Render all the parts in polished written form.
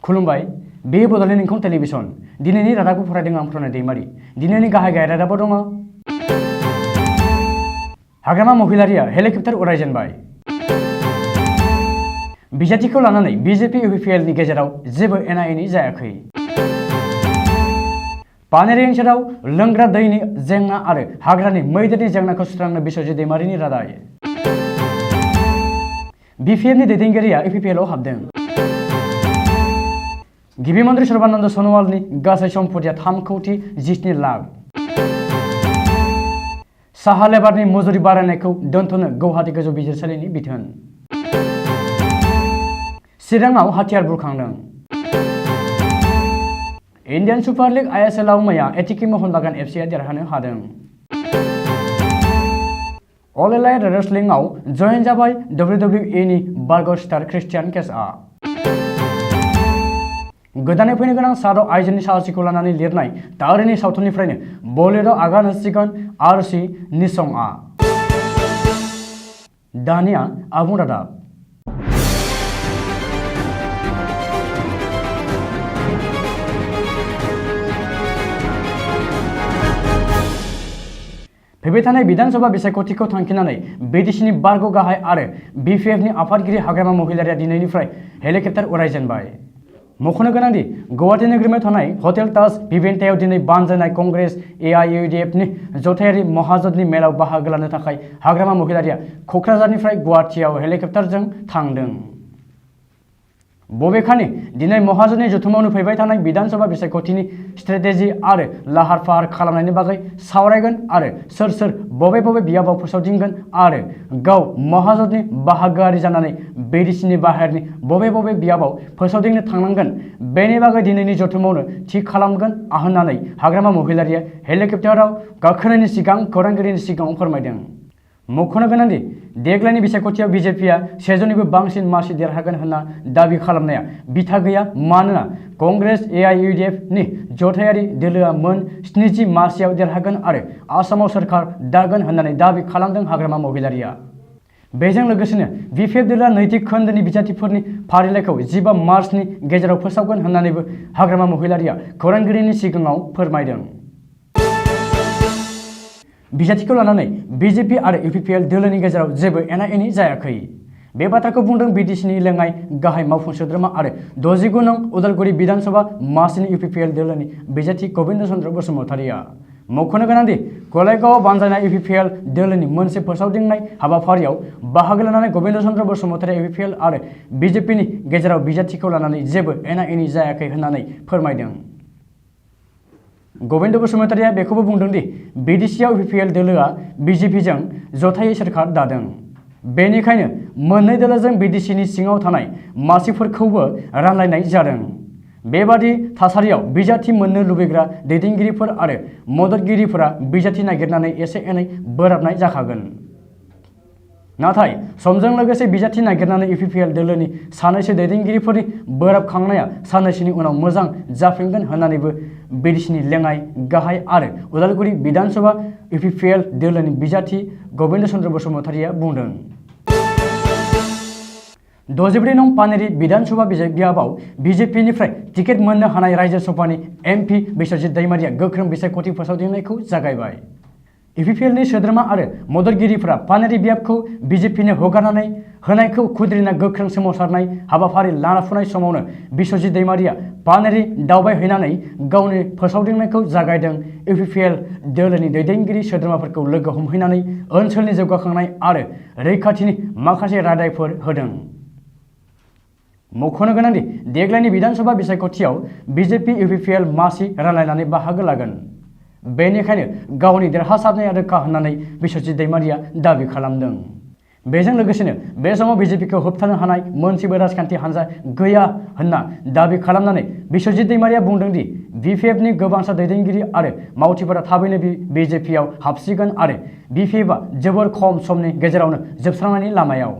खुलुमबाय बे बड'लेण्ड इंखं टेलिभिजन दिनैनि रादाबखौ फरायदों आं प्रनय दैमारि दिनैनि गाहाय रादाबाव दङ हाग्रामा महिलारिया हेलिकप्टार उरायजेनबाय बिजाथिखौ लानानै बीजेपी UPPL नि गेजेराव जेबो एना-एनि जायाखै पानेरि ओनसोलाव लोंग्रा दैनि जेंना आरो हाग्रानि मैदेरनि जेंनाखौ सुस्रांनो बिस्वजित दैमारिनि रादाय BPF नि दैदेनगिरिया UPPL आव हाबदों गिबि मन्त्रि सर्बानन्द सन'वालनि गासै सम्पथिया 3,27 लाख साहा लेबारनि मजुरि बारायनायखौ दोनथ'नो गौहाटी गोजौ बिजिरसालिनि बिथोन चिराङाव हाथियार बुरखांदों इन्डियान सुपार लीग ISL आव मैया एटिके मोहन बागान FC आ देरहानो हादों अल एलाइट रेसलिंआव जयेन जाबाय WWE नि बारग' स्टार क्रिस्टियान केजआ गोदानै फैनो गोनां साद' आइजोनि साहसिखौ लानानै लिरनाय तारिनि सावथुननिफ्रायनो बलिउडआव आगान होसिगोन आरुषि निशंकआ दानिया आबुं रादाब फैबाय थानाय विधानसभा बिसायख'थिखौ थांखिनानै BDC नि बारग' गाहाय आरो BPF नि आफादगिरि हाग्रामा महिलारिया दिनैनिफ्राय हेलिकप्टार उरायजेनबाय मख'नो गोनांदि गुवाहाटी नोगोरमायाव थानाय हटेल ताज भिभेन्टायाव दिनै बानजायनाय कंग्रेस AIUDF नि जथायारि महाजोतनि मेलाव बाहागो लानो थाखाय हाग्रामा महिलारिया क'क्राझारनिफ्राय गुवाहाटीयाव हेलिकप्टारजों थांदों बबेखानि दिनै महाजोतनि जथुमावनो फैबाय थानाय विधानसभा बिसायख'थिनि स्ट्रेटेजि आरो लाहार फाहार खालामनायनि बागै सावरायगोन आरो सोर सोर बबे बियाबाव फोसावदिंगोन आरो गाव महाजोतनि बाहागोआरि जानानै BDC नि बाहेरनि बबे बियाबाव फोसावदिंनो थांनांगोन बेनि बागै दिनैनि जथुमावनो थि खालामगोन होननानै हाग्रामा महिलारिया हेलिकप्टाराव गाखोनायनि सिगां खौरांगिरिनि सिगाङाव फोरमायदों मख'नो गोनांदि देग्लायनि बिसायख'थियाव BJPआ 100निबो बांसिन मासि देरहागोन होनना दाबि खालामनाया बिथा गैया मानोना कंग्रेस AIUDF नि जथायारि दोलोआ मोन 70 मासियाव देरहागोन आरो आसामाव सोरखार दागोन होननानै दाबि खालामदों हाग्रामा महिलारिया बेजों लोगोसेनो BPF दोलोआ नैथि खोन्दोनि बिजाथिफोरनि फारिलाइखौ 15 मार्चनि गेजेराव फोसावगोन होननानैबो हाग्रामा महिलारिया खौरांगिरिनि सिगाङाव फोरमायदों बिजाथिखौ लानानै BJP आरो UPPL दोलोनि गेजेराव जेबो एना-एनि जायाखै बे बाथ्राखौ बुंदों BDC नि लेङाइ गाहाय मावफुं सोद्रोमा आरो 69 नं उदालगुरि बिधानसभा मासिनि UPPL दोलोनि बिजाथि गबिन्द चन्द्र बसुमतारिया मख'नो गोनांदि गलायगावआव बानजायनाय UPPL दोलोनि मोनसे फोसावदिंनाय हाबाफारियाव बाहागो लानानै गबिन्द चन्द्र बसुमतारिया UPPL आरो BJP नि गेजेराव बिजाथिखौ लानानै जेबो एना-एनि जायाखै होननानै फोरमायदों गबिन्द बसुमतारिया बेखौबो बुंदों दि BDC आव UPPL दोलोआ BJP जों जथायै सोरखार दादों बेनिखायनो मोननै दोलोजों BDC नि सिङाव थानाय मासिफोरखौबो रानलायनाय जादों बेबादि थासारियाव बिजाथि मोननो लुबैग्रा दैदेनगिरिफोर आरो मददगिरिफोरा बिजाथि नागिरनानै एसे एनै बोराबनाय जाखागोन नाथाय समजों लोगोसे बिजाथि नागिरनानै UPPL दोलोनि सानैसो दैदेनगिरिफोरनि बोराबखांनाया साननैसोनि उनाव मोजां जाफिनगोन होननानैबो BDC नि लेङाइ गाहाय आरो उदालगुरि बिधानसभा UPPL दोलोनि बिजाथि गबिन्द चन्द्र बसुमतारिया बुंदों 64 नं पानेरि बिधानसभा बियाबाव BJP निफ्राय टिकेट मोननो हानाय रायजो सभानि MP बिस्वजित दैमारिया गोख्रों बिसायख'थि फोसावदिंनायखौ जागायबाय UPPL नि सोद्रोमा आरो मददगिरिफोरा पानेरि बियाबखौ BJP नो हगारनानै होनायखौ खुद्रिना गोख्रों सोमावसारनाय हाबाफारि लाना फुनाय समावनो बिस्वजित दैमारिया पानेरि दावबायहैनानै गावनि फोसावदिंनायखौ जागायदों UPPL दोलोनि दैदेनगिरि सोद्रोमाफोरखौ लोगो हमहैनानै ओनसोलनि जौगाखांनाय आरो रैखाथिनि माखासे रादायफोर होदों मख'नो गोनांदि देग्लायनि बिधानसभा बिसायख'थियाव BJP UPPL मासि रानलायनानै बाहागो लागोन बेनिखायनो गावनि देरहासारनाया रोखा होननानै बिस्वजित दैमारिया दाबि खालामदों बेजों लोगोसेनो बे समाव BJPखौ होबथानो हानाय मोनसेबो राजखान्थि हान्जा गैया होनना दाबि खालामनानै बिस्वजित दैमारिया बुंदों दि BPF नि गोबांसा दैदेनगिरि आरो मावथिफोरा थाबैनो BJP आव हाबसिगोन आरो BPFआ जोबोर खम समनि गेजेरावनो जोबस्रांनायनि लामायाव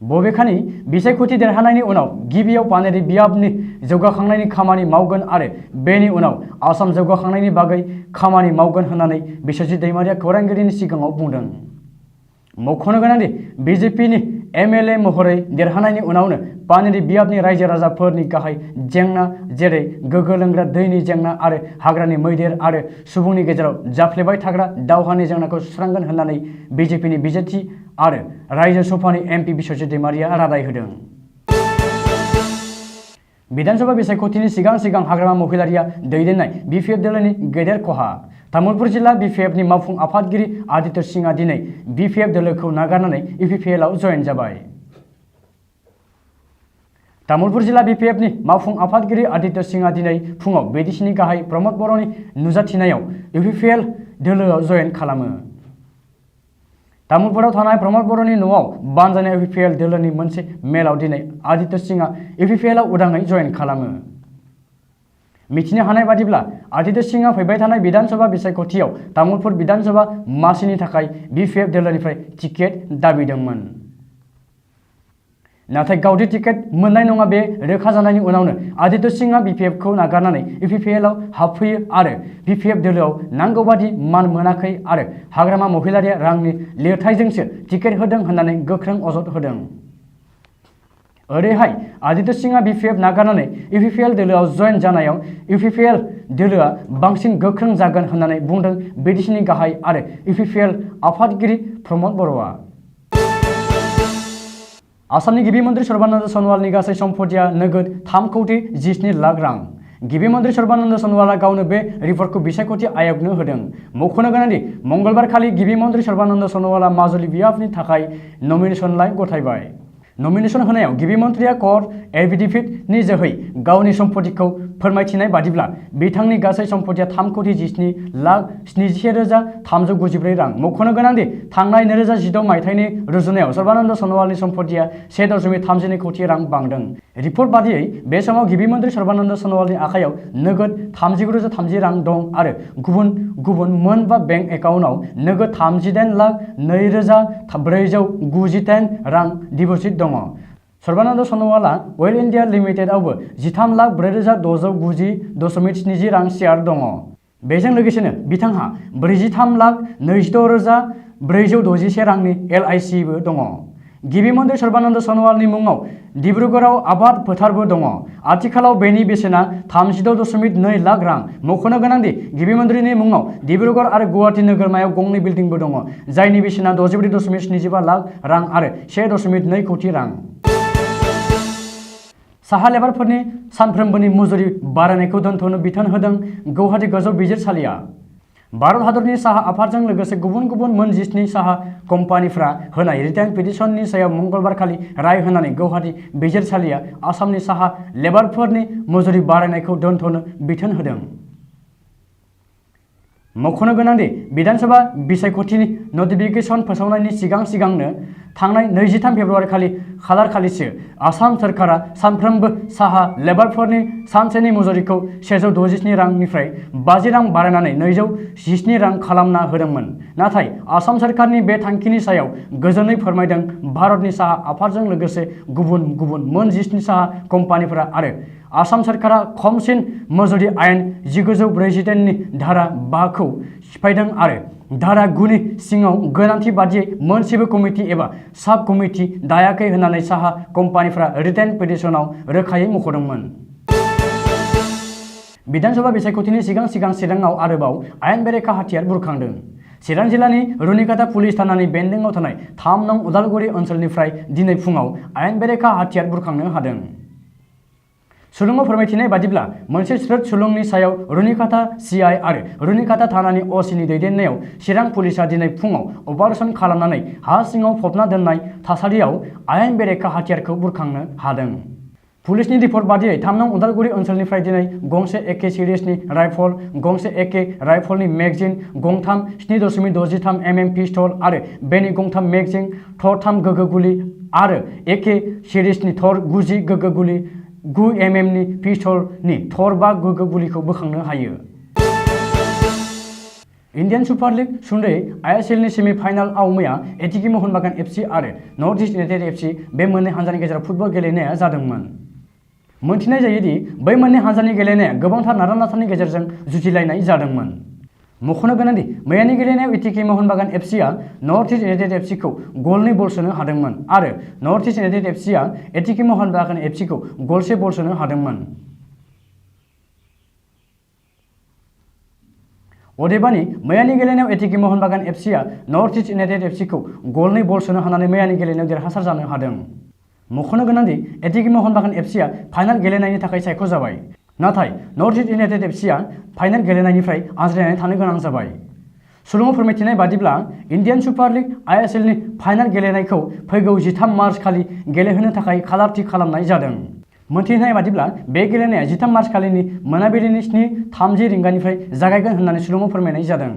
बबेखानि बिसायख'थि देरहानायनि उनाव गिबियाव पानेरि बियाबनि जौगाखांनायनि खामानि मावगोन आरो बेनि उनाव आसाम जौगाखांनायनि बागै खामानि मावगोन होननानै बिस्वजित दैमारिया खौरांगिरिनि सिगाङाव बुंदों मख'नो गोनांदि BJP नि MLA महरै देरहानायनि उनावनो पानेरि बियाबनि रायजो राजाफोरनि गाहाय जेंना जेरै गोग्गो लोंग्रा दैनि जेंना आरो हाग्रानि मैदेर आरो सुबुंनि गेजेराव जाफ्लेबाय थाग्रा दावहानि जेंनाखौ सुस्रांगोन होननानै BJPनि बिजेथि आरो रायजो सभानि MP बिश्वजित दैमारिया रादाय होदों। विधानसभा बिसायख'थिनि सिगां हाग्रामा महिलारिया दैदेननाय BPF दोलोनि गेदेर खहा। तामुलपुर जिल्ला BPFनि मावफुं आफादगिरि आदित्य सिंहआ दिनै BPF दोलोखौ नागारनानै UPPLआव जयेन जाबाय। तामुलपुर जिल्ला BPFनि मावफुं आफादगिरि आदित्य सिंहआ दिनै फुङाव BDCनि गाहाय प्रमद बर'नि नुजाथिनायाव UPPL दोलोआव जयेन खालामो। तामुलपुराव थानाय प्रमद बर'नि न'आव बानजायनाय UPPL दोलोनि मोनसे मेलाव दिनै आदित्य सिंहआ UPPLआव उदाङै जयेन खालामो। मिथिनो हानाय बादिब्ला आदित्य सिंहआ फैबाय थानाय विधानसभा बिसायख'थियाव तामुलपुर विधानसभा मासिनि थाखाय BPF दोलोनिफ्राय टिकेट दाबिदोंमोन। नाथाय गावदि टिकेट मोननाय नङा बे रोखा जानायनि उनावनो आदित्य सिंहआ BPFखौ नागारनानै UPPLआव हाबफैयो आरो BPF दोलोआव नांगौबादि मान मोनाखै आरो हाग्रामा महिलारिया रांनि लिरथायजोंसो टिकेट होदों होननानै गोख्रों अजद होदों। ओरैहाय आदित्य सिंहआ BPF नागारनानै UPPL दोलोआव जयेन जानायाव UPPL दोलोआ बांसिन गोख्रों जागोन होननानै बुंदों BDCनि गाहाय आरो UPPL आफादगिरि प्रमद बर'आ। आसामनि गिबि मन्त्रि सर्बानन्द सन'वालनि गासै सम्पथिया नोगोद 3,17 लाख रां। गिबि मन्त्रि सर्बानन्द सन'वालआ गावनो बे रिपर्टखौ बिसायख'थि आय'गनो होदों। मख'नो गोनांदि मंगलबारखालि गिबि मन्त्रि सर्बानन्द सन'वालआ माजुलि बियाबनि थाखाय नमिनेसनलाइ गथायबाय। नमिनेसन होनायाव गिबि मन्थ्रिया कर्ट एफिडेभिटनि जोहै गावनि सम्पथिखौ फोरमायथिनाय बादिब्ला बिथांनि गासै सम्पथिया 3,17,394 रां। मख'नो गोनांदि थांनाय 2016 मायथाइनि रुजुनायाव सर्बानन्द सन'वालनि सम्पथिया 1.32 कोटि रां बांदों। रिपर्ट बादियै बे समाव गिबि मन्त्रि सर्बानन्द सन'वालनि आखायाव नोगोद 39,030 रां दं आरो गुबुन गुबुन मोनबा बेंक एकाउन्टआव नोगोद 38,02,498 रां डिप'जिट दङ। सर्बानन्द सन'वालआ अइल इन्डिया लिमिटेडआवबो 13,4690.70 रां शेयार दङ। बेजों लोगोसेनो बिथांहा 43,26,461 रांनि LICबो दङ। गिबि मन्त्रि सर्बानन्द सन'वालनि मुङाव डिब्रुगड़आव आबाद फोथारबो दङ। आथिखालाव बेनि बेसेना 36.2 लाख रां। मख'नो गोनांदि गिबि मन्थ्रिनि मुङाव डिब्रुगड़ आरो गुवाहाटी नोगोरमायाव गंनै बिल्डिंबो दङ, जायनि बेसेना 64.75 लाख रां आरो 1.2 कोटि रां। साहा लेबारफोरनि सानफ्रोमबोनि मजुरि बारायनायखौ दोनथ'नो बिथोन होदों गुवाहाटी गोजौ बिजिरसालिया। भारत हादरनि साहा आफादजों लोगोसे गुबुन गुबुन मोन 17 साहा कम्पानिफ्रा होनाय रिटेन पिटिशननि सायाव मंगलबारखालि राय होनानै गुवाहाटी बिजिरसालिया आसामनि साहा लेबारफोरनि मजुरि बारायनायखौ दोनथ'नो बिथोन होदों। मख'नो गोनांदि विधानसभा बिसायख'थिनि नटिफिकेशन फोसावनायनि सिगांनो थांनाय 23 फेब्रुवारि खालारखालिसो आसाम सोरखारा सानफ्रोमबो साहा लेबारफोरनि सानसेनि मजुरिखौ 167 रांनिफ्राय 50 रां बारायनानै 217 रां खालामना होदोंमोन। नाथाय आसाम सोरखारनि बे थांखिनि सायाव गोजोनै फोरमायदों भारतनि साहा आफादजों लोगोसे गुबुन गुबुन मोन 17 साहा कम्पानिफोरा आरो आसाम सोरखारा खमसिन मजुरि आयेन 1947 नि धारा 5 खौ सिफायदों आरो धारा 9 नि सिङाव गोनांथि बादियै मोनसेबो कमिटि एबा साब कमिटि दायाखै होननानै साहा कम्पानिफोरा रिटेन पिटिशनाव रोखायै मख'दोंमोन। विधानसभा बिसायख'थिनि सिगां चिराङाव आरोबाव आयेन बेरेखा हाथियार बुरखांदों। चिरां जिल्लानि रुनिकाटा पुलिस थानानि बेन्दोंआव थानाय 3 नं उदालगुरि ओनसोलनिफ्राय दिनै फुङाव आयेन बेरेखा हाथियार बुरखांनो हादों। सुलुङाव फोरमायथिनाय बादिब्ला मोनसे स्रोद सुलुंनि सायाव रुनिकाटा CI आरो रुनिकाटा थानानि OCनि दैदेननायाव चिरां पुलिसआ दिनै फुङाव अपारेसन खालामनानै हा सिङाव फबना दोननाय थासारियाव आयेन बेरेखा हाथियारखौ बुरखांनो हादों। पुलिसनि रिपर्ट बादियै 3 नं उदालगुरि ओनसोलनिफ्राय दिनै गंसे AK सिरिजनि राइफल, गंसे AK राइफलनि मेगजिन, गंथाम 7.63 mm पिस्तल आरो बेनि गंथाम मेगजिन, थरथाम गोगो गुलि आरो AK सिरिजनि थर 90 गोगो गुलि, 9 mm नि पिस्तलनि थर 5 गोगो गुलिखौ बोखांनो हायो। इन्डियान सुपार लीग सुंदयै ISLनि सेमि फाइनालआव मैया एटिके मोहन बागान FC आरो नर्थ इस्ट इउनाइटेड FC बे मोननै हानजानि गेजेराव फुटबल गेलेनाया जादोंमोन। मोनथिनाय जायोदि बै मोननै हानजानि गेलेनाया गोबांथार नारा नाथानि गेजेरजों जुजिलायनाय जादोंमोन। मख'नो गोनांदि मैयानि गेलेनायाव एटिके मोहनबागान एफसीआ नर्थ इस्ट इउनाइटेड एफसीखौ गलनै बल सोनो हादोंमोन आरो नर्थ इस्ट इउनाइटेड एफसीआ एटिके मोहनबागान एफसीखौ गलसे बल सोनो हादोंमोन। अदेबानि मैयानि गेलेनायाव एटिके मोहनबागान एफसीआ नर्थ इस्ट इउनाइटेड एफसीखौ गलनै बल सोनो हानानै मैयानि गेलेनायाव देरहासार जानो हादों। मख'नो गोनांदि एटिके मोहनबागान एफसीआ फाइनाल गेलेनायनि थाखाय सायख'जाबाय, नाथाय नर्थ इस्ट इउनाइटेड एफसीआ फाइनाल गेलेनायनिफ्राय आनज्रायनानै थानो गोनां जाबाय। सुलुङाव फोरमायथिनाय बादिब्ला इन्डियान सुपार लिग ISLनि फाइनाल गेलेनायखौ फैगौ 13 मार्च खालि गेलेहोनो थाखाय खालार थि खालामनाय जादों। मोनथिनाय बादिब्ला बे गेलेनाया 13 मार्च खालिनि मोनाबिलिनि 7:30 रिंगानिफ्राय जागायगोन होननानै सुलुङाव फोरमायनाय जादों।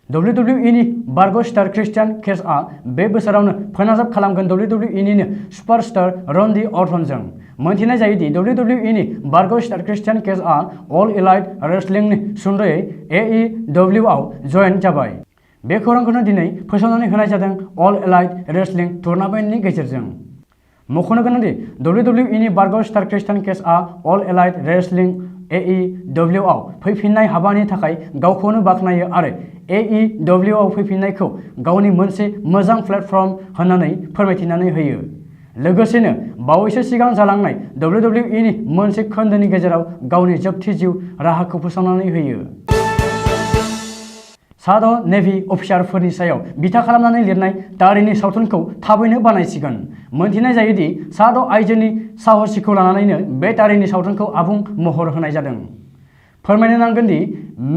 WWEनि बारग' स्टार क्रिस्टियान केजआ बे बोसोरावनो फोनांजाब खालामगोन WWEनिनो सुपारस्टार रन्डी अर्टनजों। मोनथिनाय जायोदि WWEनि बारग' स्टार क्रिस्टियान केजआ अल इलाइट रेसलिंनि सुंद'यै AEW आव जयेन जाबाय। बे खौरांखौनो दिनै फोसावनानै होनाय जादों अल इलाइट रेसलिं टुर्नामेन्टनि गेजेरजों। मख'नो गोनांदि WWEनि बारग' स्टार क्रिस्टियान केजआ अल इलाइट रेसलिं AEW आव फैफिननाय हाबानि थाखाय गावखौनो बाख्नायो आरो AEW आव फैफिननायखौ गावनि मोनसे मोजां प्लेटफर्म होननानै फोरमायथिनानै होयो। लोगोसेनो बावैसो सिगां जालांनाय WWEनि मोनसे खोन्दोनि गेजेराव गावनि जोबथि जिउ राहाखौ फोसावनानै होयो। साद' नेभि अफिसारफोरनि सायाव बिथा खालामनानै लिरनाय तारिनि सावथुनखौ थाबैनो बानायसिगोन। मोनथिनाय जायोदि साद' आइजोनि साहसखौ लानानैनो बे तारिनि सावथुनखौ आबुं महर होनाय जादों। फोरमायनो नांगोन दि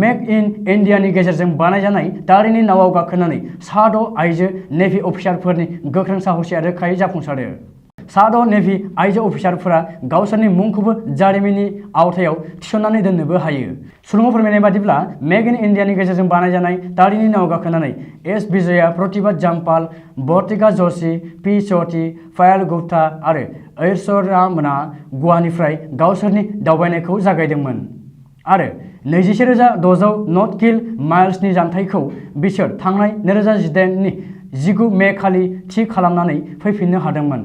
मेक इन इन्डियानि गेजेरजों बानायजानाय तारिनि नावआव गाखोनानै साद' आइजो नेभि अफिसारफोरनि गोख्रों साहसआ रोखायै जाफुंसारो। साद' नेभि आइजो अफिसारफोरा गावसोरनि मुंखौबो जारिमिननि आवथायाव थिसननानै दोननोबो हायो। सुलुङाव फोरमायनाय बादिब्ला मेक इन इन्डियानि गेजेरजों बानायजानाय तारिनि नावआव गाखोनानै एस विजया, प्रतिभा जामपाल, वर्तिका जोशी, पी चौथी, पायल गुप्ता आरो ऐश्वर्यामोना गवानिफ्राय गावसोरनि दावबायनायखौ जागायदोंमोन आरो 21,600 नट-किल माइल्सनि जानथायखौ बिसोर थांनाय 2018 नि 19 मे खालि थि खालामनानै फैफिननो हादोंमोन।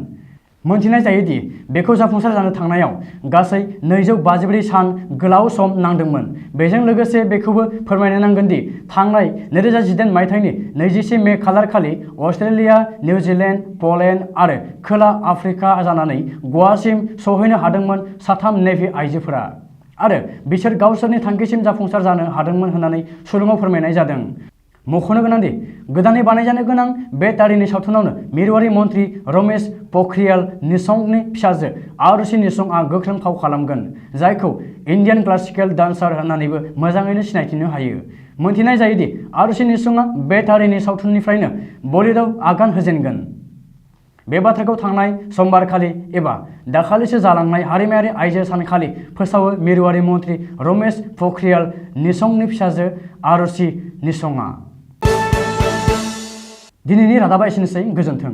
मोनथिनाय जायोदि बेखौ जाफुंसार जानो थांनायाव गासै 254 सान गोलाव सम नांदोंमोन। बेजों लोगोसे बेखौबो फोरमायनो नांगोन दि थांनाय 2018 मायथाइनि 21 मे खालार खालि अस्ट्रेलिया, निउजिलेन्ड, पोलेन्ड आरो खोला आफ्रिका जानानै गवासिम सौहैनो हादोंमोन साथाम नेभि आइजोफोरा आरो बिसोर गावसोरनि थांखिसिम जाफुंसार जानो हादोंमोन होननानै सुलुङाव फोरमायनाय जादों। मख'नो गोनांदि गोदानै बानायजानो गोनां बे तारिनि सावथुनावनो मिरुआरि मन्थ्रि रमेश प'खरियाल निशंकनि फिसाजो आरुषि निशंकआ गोख्रों फाव खालामगोन, जायखौ इन्डियान क्लासिकेल डान्सार होननानैबो मोजाङैनो सिनायथिनो हायो। मोनथिनाय जायोदि आरुषि निशंकआ बे तारिनि सावथुननिफ्रायनो बलिउडआव आगान होजेनगोन। बे बाथ्राखौ थांनाय समबारखालि एबा दाखालिसो जालांनाय हारिमायारि आइजो सानखालि फोसावो मिरुआरि मन्थ्रि रमेश प'खरियाल निशंकनि फिसाजो आरुषि निशंकआ। दिनैनि रादाबा एसेनोसै, गोजोन्थों।